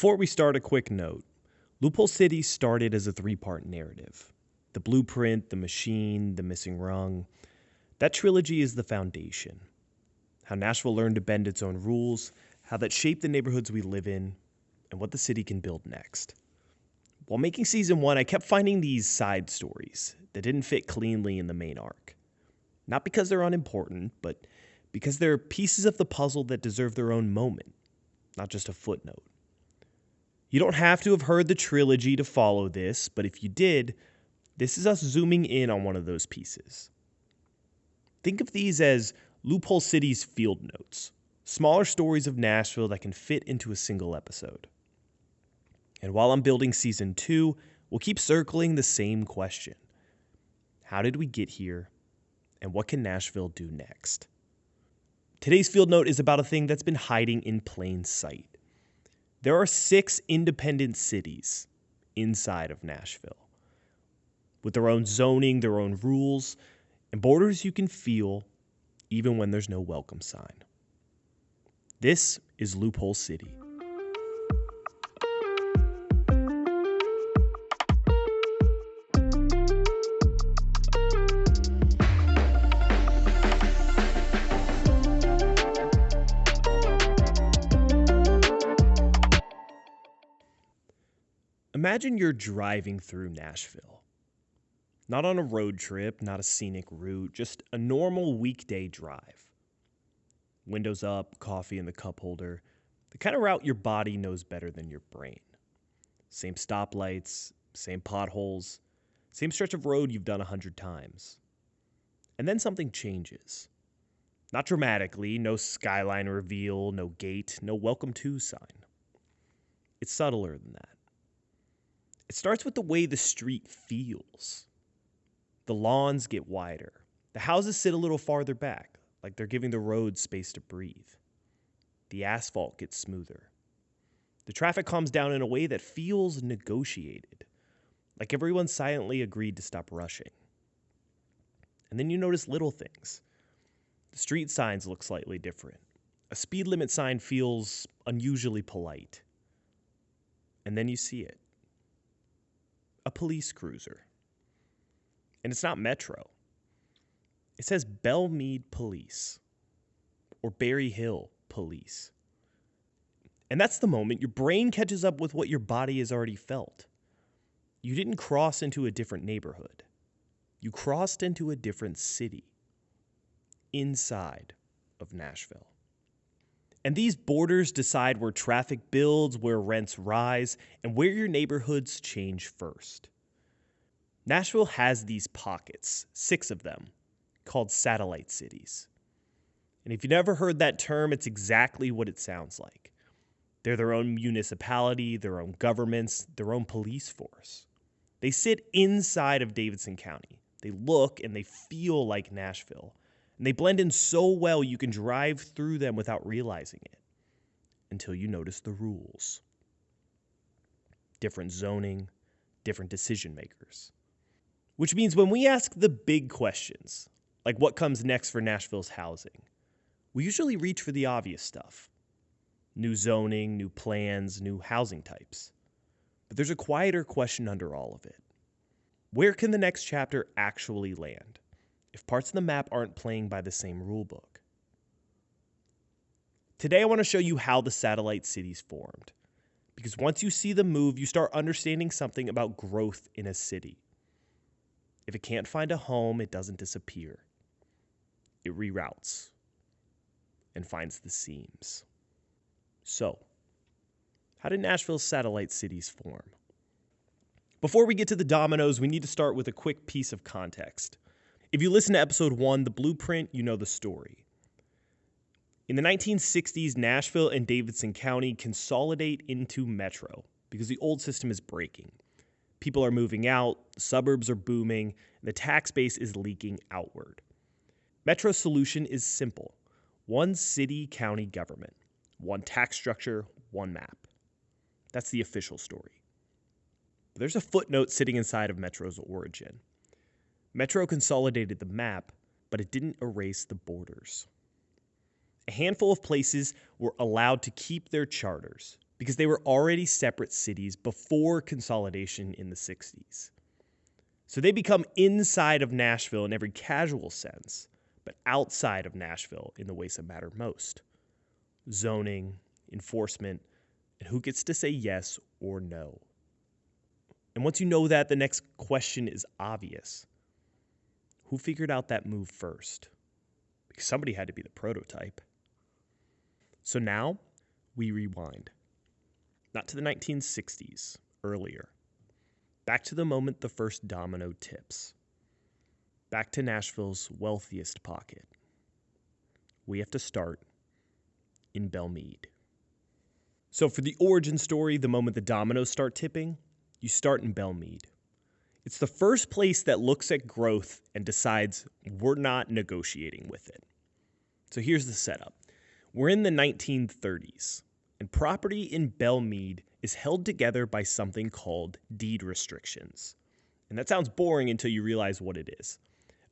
Before we start, a quick note. Loophole City started as a three-part narrative. The blueprint, the machine, the missing rung. That trilogy is the foundation. How Nashville learned to bend its own rules, how that shaped the neighborhoods we live in, and what the city can build next. While making season 1, I kept finding these side stories that didn't fit cleanly in the main arc. Not because they're unimportant, but because they're pieces of the puzzle that deserve their own moment, not just a footnote. You don't have to have heard the trilogy to follow this, but if you did, this is us zooming in on one of those pieces. Think of these as Loophole City's field notes, smaller stories of Nashville that can fit into a single episode. And while I'm building season 2, we'll keep circling the same question. How did we get here, and what can Nashville do next? Today's field note is about a thing that's been hiding in plain sight. There are 6 independent cities inside of Nashville, with their own zoning, their own rules, and borders you can feel even when there's no welcome sign. This is Loophole City. Imagine you're driving through Nashville. Not on a road trip, not a scenic route, just a normal weekday drive. Windows up, coffee in the cup holder, the kind of route your body knows better than your brain. Same stoplights, same potholes, same stretch of road you've done 100 times. And then something changes. Not dramatically, no skyline reveal, no gate, no welcome to sign. It's subtler than that. It starts with the way the street feels. The lawns get wider. The houses sit a little farther back, like they're giving the road space to breathe. The asphalt gets smoother. The traffic calms down in a way that feels negotiated, like everyone silently agreed to stop rushing. And then you notice little things. The street signs look slightly different. A speed limit sign feels unusually polite. And then you see it. A police cruiser. And it's not Metro. It says Belle Meade Police or Berry Hill Police. And that's the moment your brain catches up with what your body has already felt. You didn't cross into a different neighborhood. You crossed into a different city inside of Nashville. And these borders decide where traffic builds, where rents rise, and where your neighborhoods change first. Nashville has these pockets, 6 of them, called satellite cities. And if you've never heard that term, it's exactly what it sounds like. They're their own municipality, their own governments, their own police force. They sit inside of Davidson County. They look and they feel like Nashville. And they blend in so well you can drive through them without realizing it until you notice the rules. Different zoning, different decision makers. Which means when we ask the big questions, like what comes next for Nashville's housing, we usually reach for the obvious stuff. New zoning, new plans, new housing types. But there's a quieter question under all of it. Where can the next chapter actually land if parts of the map aren't playing by the same rulebook? Today I want to show you how the satellite cities formed. Because once you see them move, you start understanding something about growth in a city. If it can't find a home, it doesn't disappear. It reroutes and finds the seams. So, how did Nashville's satellite cities form? Before we get to the dominoes, we need to start with a quick piece of context. If you listen to episode 1, The Blueprint, you know the story. In the 1960s, Nashville and Davidson County consolidate into Metro because the old system is breaking. People are moving out, the suburbs are booming, and the tax base is leaking outward. Metro's solution is simple. One city-county government, one tax structure, one map. That's the official story. But there's a footnote sitting inside of Metro's origin. Metro consolidated the map, but it didn't erase the borders. A handful of places were allowed to keep their charters because they were already separate cities before consolidation in the 60s. So they become inside of Nashville in every casual sense, but outside of Nashville in the ways that matter most: zoning, enforcement, and who gets to say yes or no. And once you know that, the next question is obvious. Who figured out that move first? Because somebody had to be the prototype. So now we rewind. Not to the 1960s, earlier. Back to the moment the first domino tips. Back to Nashville's wealthiest pocket. We have to start in Belle Meade. So for the origin story, the moment the dominoes start tipping, you start in Belle Meade. It's the first place that looks at growth and decides we're not negotiating with it. So here's the setup. We're in the 1930s, and property in Belle Meade is held together by something called deed restrictions. And that sounds boring until you realize what it is.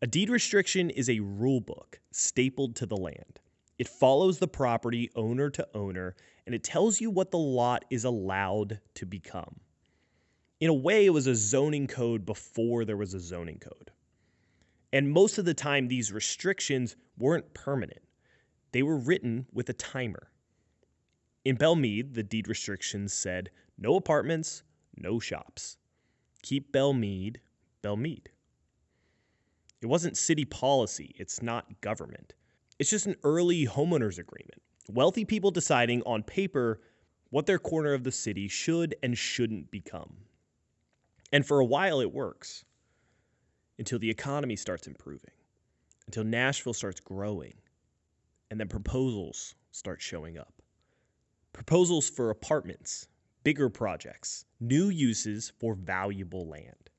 A deed restriction is a rule book stapled to the land. It follows the property owner to owner, and it tells you what the lot is allowed to become. In a way, it was a zoning code before there was a zoning code. And most of the time, these restrictions weren't permanent. They were written with a timer. In Belle Meade, the deed restrictions said, no apartments, no shops. Keep Belle Meade, Belle Meade. It wasn't city policy. It's not government. It's just an early homeowners agreement. Wealthy people deciding on paper what their corner of the city should and shouldn't become. And for a while it works, until the economy starts improving, until Nashville starts growing, and then proposals start showing up. Proposals for apartments, bigger projects, new uses for valuable land.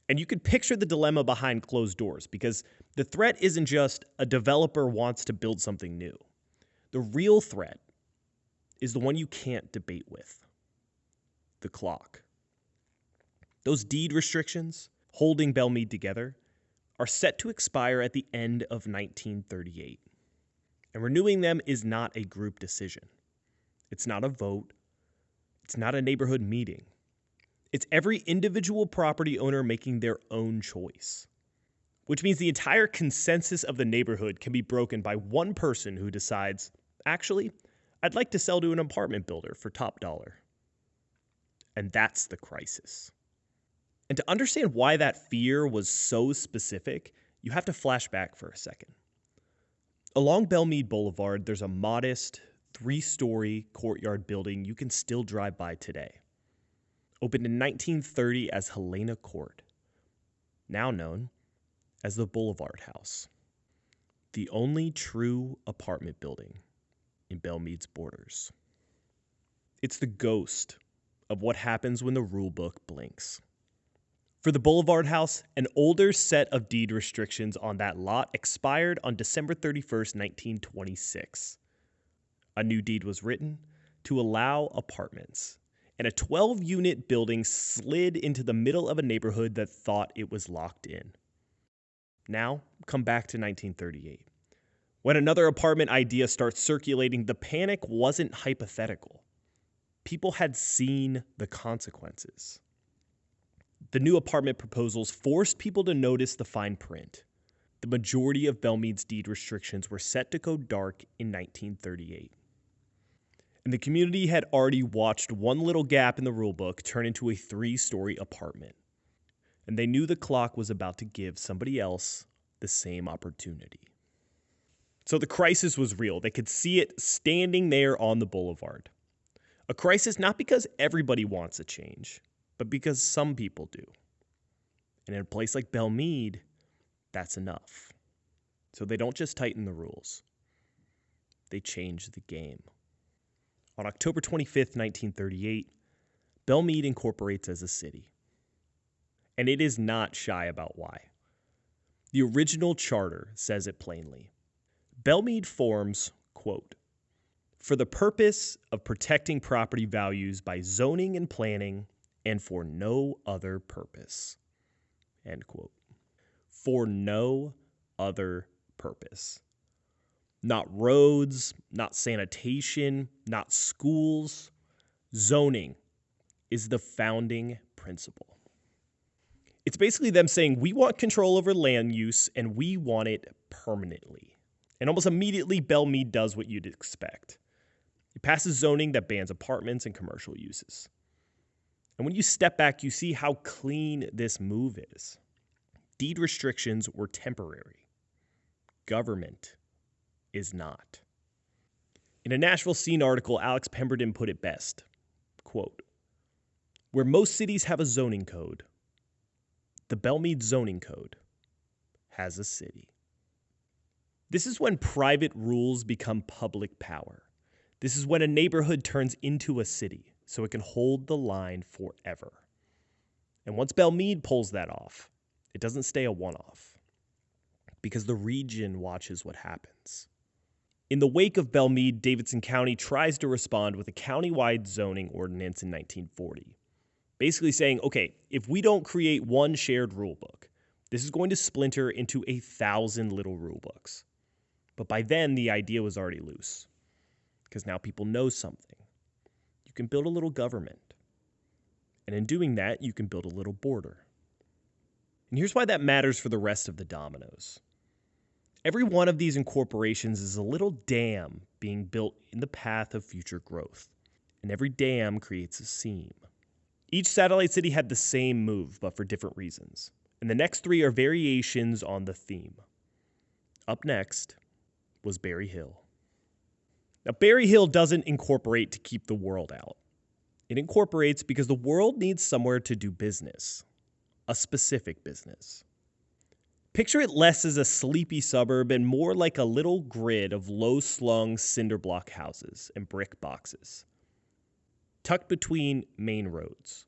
And you could picture the dilemma behind closed doors, because the threat isn't just a developer wants to build something new. The real threat is the one you can't debate with: the clock. Those deed restrictions, holding Belle Meade together, are set to expire at the end of 1938. And renewing them is not a group decision. It's not a vote. It's not a neighborhood meeting. It's every individual property owner making their own choice. Which means the entire consensus of the neighborhood can be broken by one person who decides, actually, I'd like to sell to an apartment builder for top dollar. And that's the crisis. And to understand why that fear was so specific, you have to flash back for a second. Along Belle Meade Boulevard, there's a modest 3-story courtyard building you can still drive by today. Opened in 1930 as Helena Court, now known as the Boulevard House. The only true apartment building in Belle Meade's borders. It's the ghost of what happens when the rulebook blinks. For the Boulevard House, an older set of deed restrictions on that lot expired on December 31st, 1926. A new deed was written to allow apartments, and a 12-unit building slid into the middle of a neighborhood that thought it was locked in. Now, come back to 1938. When another apartment idea starts circulating, the panic wasn't hypothetical. People had seen the consequences. The new apartment proposals forced people to notice the fine print. The majority of Belle Meade's deed restrictions were set to go dark in 1938. And the community had already watched one little gap in the rulebook turn into a 3-story apartment. And they knew the clock was about to give somebody else the same opportunity. So the crisis was real. They could see it standing there on the boulevard. A crisis not because everybody wants a change, but because some people do. And in a place like Belle Meade, that's enough. So they don't just tighten the rules. They change the game. On October 25th, 1938, Belle Meade incorporates as a city. And it is not shy about why. The original charter says it plainly. Belle Meade forms, quote, for the purpose of protecting property values by zoning and planning, and for no other purpose, end quote. For no other purpose. Not roads, not sanitation, not schools, Zoning is the founding principle. It's basically them saying, we want control over land use and we want it permanently. And almost immediately, Belle Meade does what you'd expect. It passes zoning that bans apartments and commercial uses. And when you step back, you see how clean this move is. Deed restrictions were temporary. Government is not. In a Nashville Scene article, Alex Pemberton put it best, quote, "Where most cities have a zoning code, the Belle Meade zoning code has a city." This is when private rules become public power. This is when a neighborhood turns into a city, so it can hold the line forever. And once Belle Meade pulls that off, it doesn't stay a one-off, because the region watches what happens. In the wake of Belle Meade, Davidson County tries to respond with a countywide zoning ordinance in 1940, basically saying, okay, if we don't create one shared rulebook, this is going to splinter into 1,000 little rulebooks. But by then, the idea was already loose, because now people know something. You can build a little government. And in doing that, you can build a little border. And here's why that matters for the rest of the dominoes. Every one of these incorporations is a little dam being built in the path of future growth. And every dam creates a seam. Each satellite city had the same move, but for different reasons. And the next three are variations on the theme. Up next was Berry Hill. Now, Berry Hill doesn't incorporate to keep the world out. It incorporates because the world needs somewhere to do business, a specific business. Picture it less as a sleepy suburb and more like a little grid of low-slung cinder block houses and brick boxes, tucked between main roads.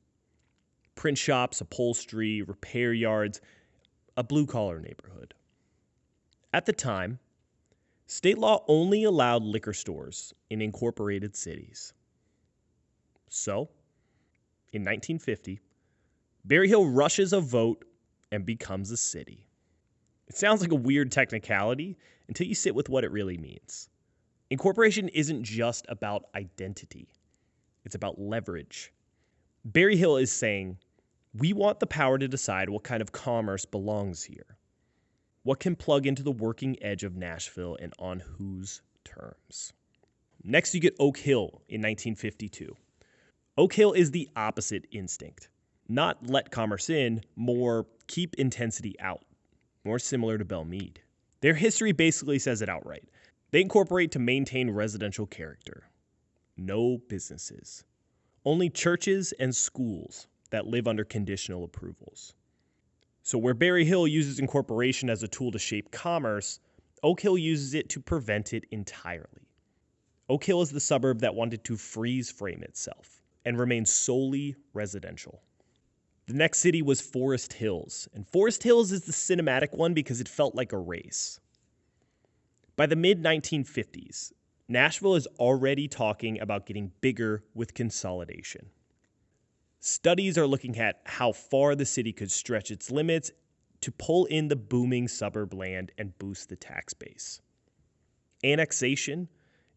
Print shops, upholstery, repair yards, a blue-collar neighborhood. At the time, state law only allowed liquor stores in incorporated cities. So, in 1950, Berry Hill rushes a vote and becomes a city. It sounds like a weird technicality until you sit with what it really means. Incorporation isn't just about identity. It's about leverage. Berry Hill is saying, we want the power to decide what kind of commerce belongs here. What can plug into the working edge of Nashville and on whose terms? Next, you get Oak Hill in 1952. Oak Hill is the opposite instinct. Not let commerce in, more keep intensity out. More similar to Belle Meade. Their history basically says it outright. They incorporate to maintain residential character. No businesses. Only churches and schools that live under conditional approvals. So where Berry Hill uses incorporation as a tool to shape commerce, Oak Hill uses it to prevent it entirely. Oak Hill is the suburb that wanted to freeze frame itself and remain solely residential. The next city was Forest Hills, and Forest Hills is the cinematic one because it felt like a race. By the mid-1950s, Nashville is already talking about getting bigger with consolidation. Studies are looking at how far the city could stretch its limits to pull in the booming suburb land and boost the tax base. Annexation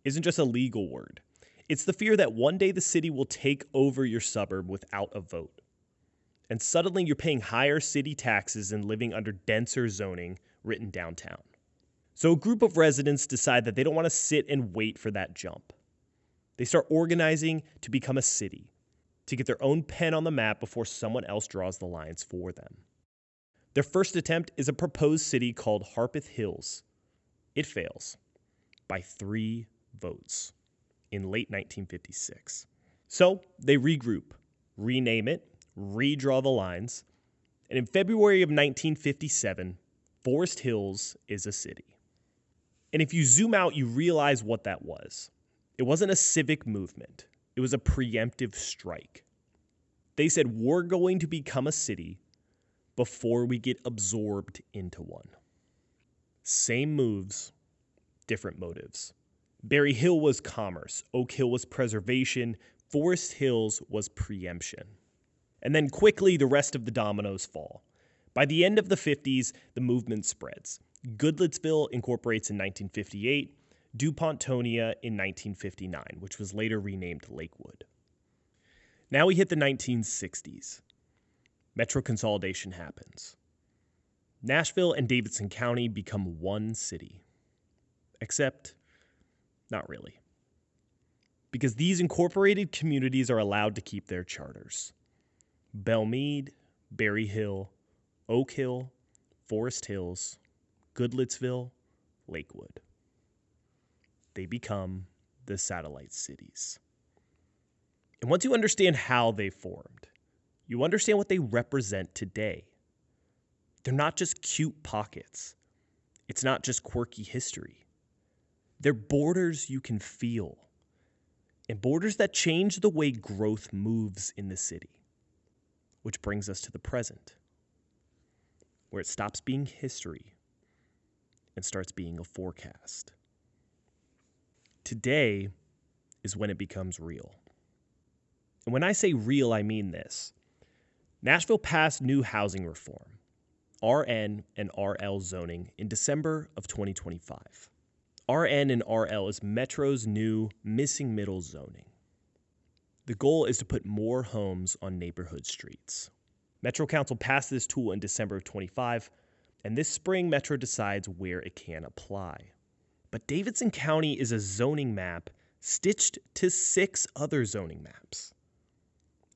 isn't just a legal word. It's the fear that one day the city will take over your suburb without a vote. And suddenly you're paying higher city taxes and living under denser zoning written downtown. So a group of residents decide that they don't want to sit and wait for that jump. They start organizing to become a city, to get their own pen on the map before someone else draws the lines for them. Their first attempt is a proposed city called Harpeth Hills. It fails by 3 votes in late 1956. So they regroup, rename it, redraw the lines, and in February of 1957, Forest Hills is a city. And if you zoom out, you realize what that was. It wasn't a civic movement. It was a preemptive strike. They said, we're going to become a city before we get absorbed into one. Same moves, different motives. Berry Hill was commerce. Oak Hill was preservation. Forest Hills was preemption. And then quickly, the rest of the dominoes fall. By the end of the 50s, the movement spreads. Goodlettsville incorporates in 1958, DuPontonia in 1959, which was later renamed Lakewood. Now we hit the 1960s. Metro consolidation happens. Nashville and Davidson County become one city. Except, not really. Because these incorporated communities are allowed to keep their charters. Belle Meade, Berry Hill, Oak Hill, Forest Hills, Goodlettsville, Lakewood. They become the satellite cities. And once you understand how they formed, you understand what they represent today. They're not just cute pockets. It's not just quirky history. They're borders you can feel, and borders that change the way growth moves in the city. Which brings us to the present, where it stops being history and starts being a forecast. Today is when it becomes real. And when I say real, I mean this. Nashville passed new housing reform, RN and RL zoning, in December of 2025. RN and RL is Metro's new missing middle zoning. The goal is to put more homes on neighborhood streets. Metro Council passed this tool in December of 25, and this spring Metro decides where it can apply. But Davidson County is a zoning map stitched to 6 other zoning maps.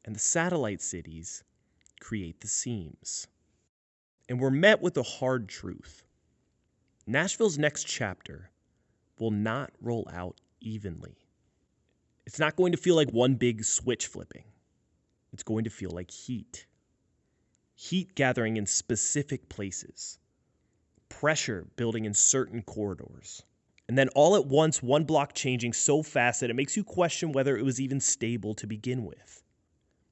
And the satellite cities create the seams. And we're met with a hard truth. Nashville's next chapter will not roll out evenly. It's not going to feel like one big switch flipping. It's going to feel like heat. Heat gathering in specific places. Pressure building in certain corridors. And then all at once, one block changing so fast that it makes you question whether it was even stable to begin with.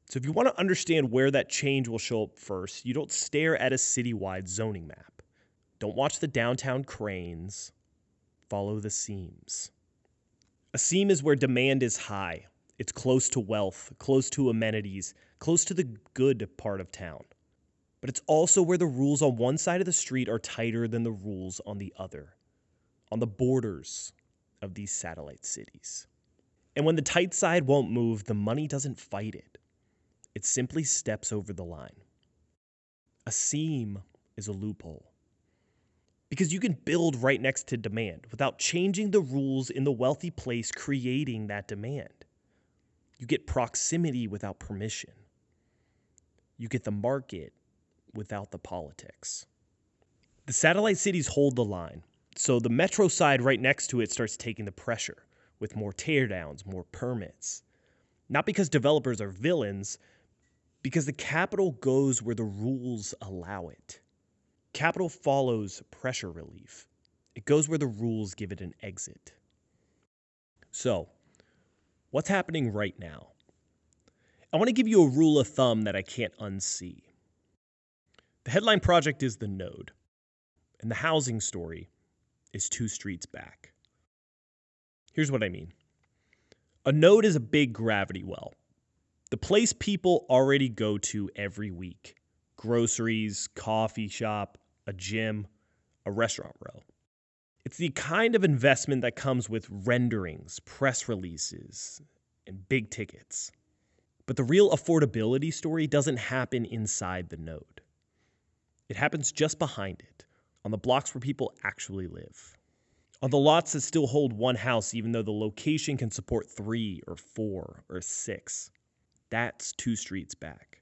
So if you want to understand where that change will show up first, you don't stare at a citywide zoning map. Don't watch the downtown cranes. Follow the seams. A seam is where demand is high. It's close to wealth, close to amenities, close to the good part of town. But it's also where the rules on one side of the street are tighter than the rules on the other, on the borders of these satellite cities. And when the tight side won't move, the money doesn't fight it. It simply steps over the line. A seam is a loophole. Because you can build right next to demand without changing the rules in the wealthy place creating that demand. You get proximity without permission. You get the market without the politics. The satellite cities hold the line, so the metro side right next to it starts taking the pressure with more teardowns, more permits. Not because developers are villains, because the capital goes where the rules allow it. Capital follows pressure relief. It goes where the rules give it an exit. So, what's happening right now? I want to give you a rule of thumb that I can't unsee. The headline project is the node, and the housing story is 2 streets back. Here's what I mean. A node is a big gravity well, the place people already go to every week. Groceries, coffee shop, a gym, a restaurant row. It's the kind of investment that comes with renderings, press releases, and big tickets. But the real affordability story doesn't happen inside the node. It happens just behind it, on the blocks where people actually live. On the lots that still hold one house even though the location can support 3 or 4 or 6. That's 2 streets back.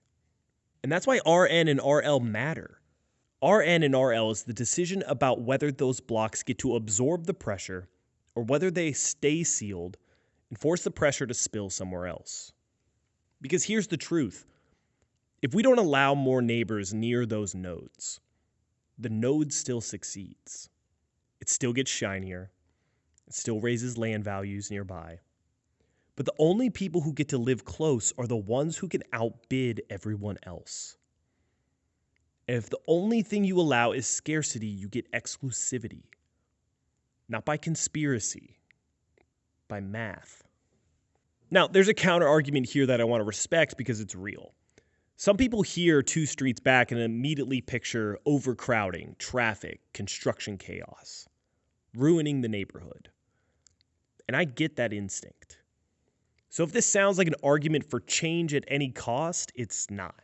And that's why RN and RL matter. RN and RL is the decision about whether those blocks get to absorb the pressure or whether they stay sealed and force the pressure to spill somewhere else. Because here's the truth. If we don't allow more neighbors near those nodes, the node still succeeds. It still gets shinier. It still raises land values nearby. But the only people who get to live close are the ones who can outbid everyone else. And if the only thing you allow is scarcity, you get exclusivity. Not by conspiracy, by math. Now, there's a counter argument here that I want to respect because it's real. Some people hear 2 streets back and immediately picture overcrowding, traffic, construction chaos, ruining the neighborhood. And I get that instinct. So if this sounds like an argument for change at any cost, it's not.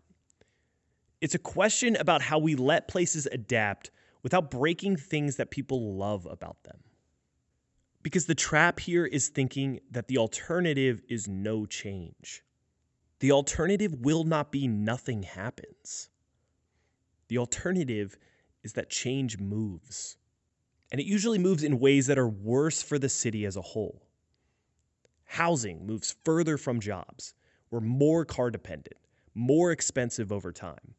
It's a question about how we let places adapt without breaking things that people love about them. Because the trap here is thinking that the alternative is no change. The alternative will not be nothing happens. The alternative is that change moves. And it usually moves in ways that are worse for the city as a whole. Housing moves further from jobs. We're more car dependent, more expensive over time,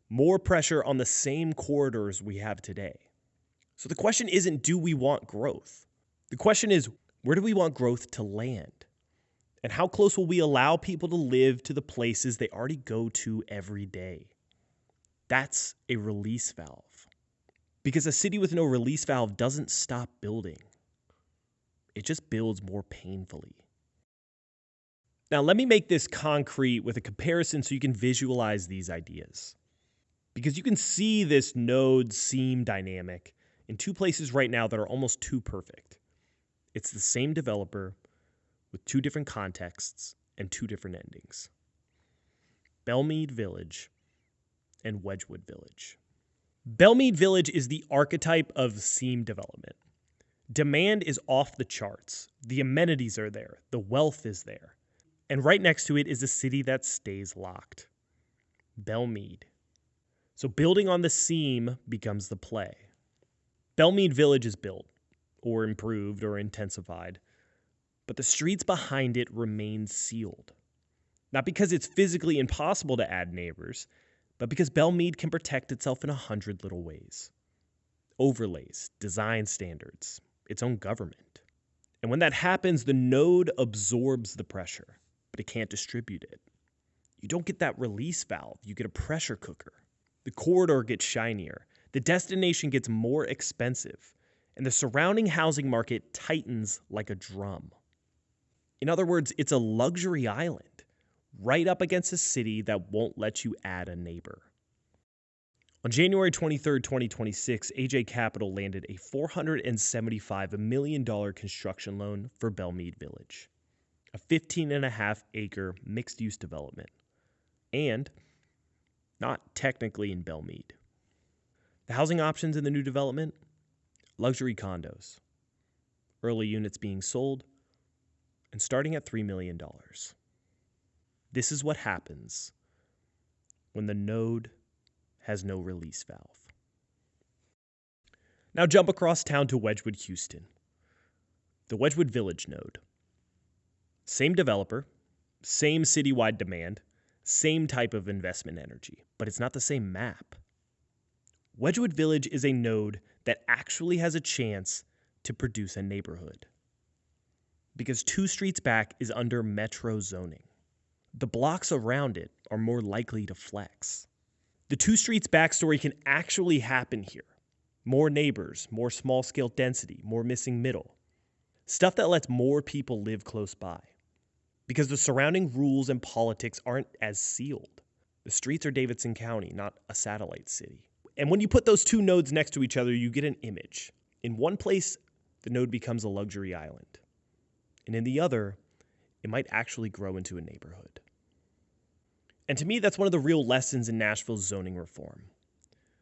more pressure on the same corridors we have today. So the question isn't, do we want growth? The question is, where do we want growth to land? And how close will we allow people to live to the places they already go to every day? That's a release valve. Because a city with no release valve doesn't stop building. It just builds more painfully. Now, let me make this concrete with a comparison so you can visualize these ideas. Because you can see this node-seam dynamic in two places right now that are almost too perfect. It's the same developer with two different contexts and two different endings. Belle Meade Village and Wedgwood Village. Belle Meade Village is the archetype of seam development. Demand is off the charts. The amenities are there. The wealth is there. And right next to it is a city that stays locked. Belle Meade. So building on the seam becomes the play. Belle Meade Village is built, or improved, or intensified, but the streets behind it remain sealed. Not because it's physically impossible to add neighbors, but because Belle Meade can protect itself in 100 little ways. Overlays, design standards, its own government. And when that happens, the node absorbs the pressure, but it can't distribute it. You don't get that release valve, you get a pressure cooker. The corridor gets shinier, the destination gets more expensive, and the surrounding housing market tightens like a drum. In other words, it's a luxury island, right up against a city that won't let you add a neighbor. On January 23, 2026, AJ Capital landed a $475 million construction loan for Belle Meade Village, a 15.5-acre mixed-use development, and not technically in Belle Meade. The housing options in the new development? Luxury condos, early units being sold, and starting at $3 million. This is what happens when the node has no release valve. Now jump across town to Wedgwood, Houston. The Wedgwood Village node. Same developer, same citywide demand, same type of investment energy, but it's not the same map. Wedgwood Village is a node that actually has a chance to produce a neighborhood. Because 2 streets back is under metro zoning. The blocks around it are more likely to flex. The 2 streets backstory can actually happen here. More neighbors, more small-scale density, more missing middle. Stuff that lets more people live close by. Because the surrounding rules and politics aren't as sealed. The streets are Davidson County, not a satellite city. And when you put those 2 nodes next to each other, you get an image. In one place, the node becomes a luxury island. And in the other, it might actually grow into a neighborhood. And to me, that's one of the real lessons in Nashville's zoning reform.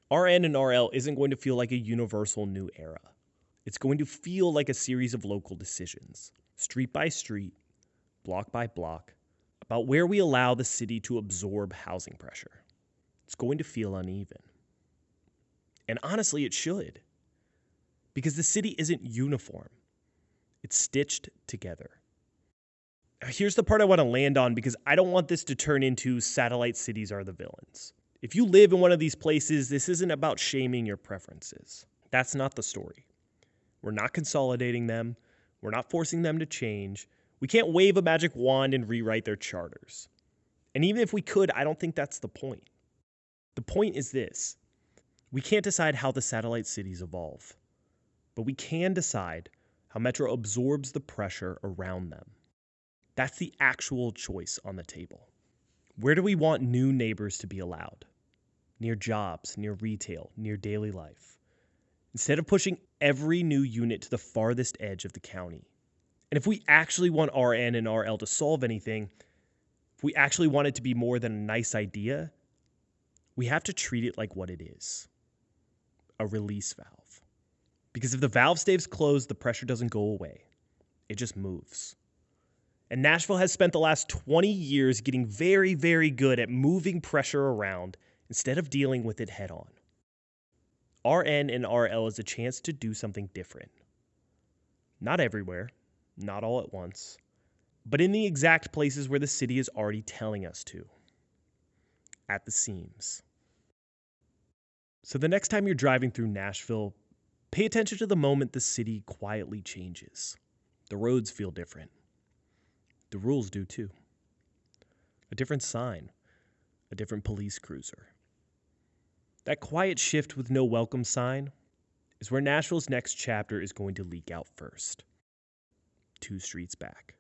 RN and RL isn't going to feel like a universal new era. It's going to feel like a series of local decisions, street by street, block by block, about where we allow the city to absorb housing pressure. It's going to feel uneven. And honestly, it should. Because the city isn't uniform. It's stitched together. Now, here's the part I want to land on because I don't want this to turn into satellite cities are the villains. If you live in one of these places, this isn't about shaming your preferences. That's not the story. We're not consolidating them. We're not forcing them to change. We can't wave a magic wand and rewrite their charters. And even if we could, I don't think that's the point. The point is this. We can't decide how the satellite cities evolve, but we can decide how Metro absorbs the pressure around them. That's the actual choice on the table. Where do we want new neighbors to be allowed? Near jobs, near retail, near daily life. Instead of pushing every new unit to the farthest edge of the county. And if we actually want RN and RL to solve anything, if we actually want it to be more than a nice idea, we have to treat it like what it is, a release valve. Because if the valve stays closed, the pressure doesn't go away. It just moves. And Nashville has spent the last 20 years getting very, very good at moving pressure around instead of dealing with it head on. RN and RL is a chance to do something different. Not everywhere, not all at once, but in the exact places where the city is already telling us to. At the seams. So the next time you're driving through Nashville, pay attention to the moment the city quietly changes. The roads feel different. The rules do too. A different sign, a different police cruiser. That quiet shift with no welcome sign is where Nashville's next chapter is going to leak out first. 2 streets back.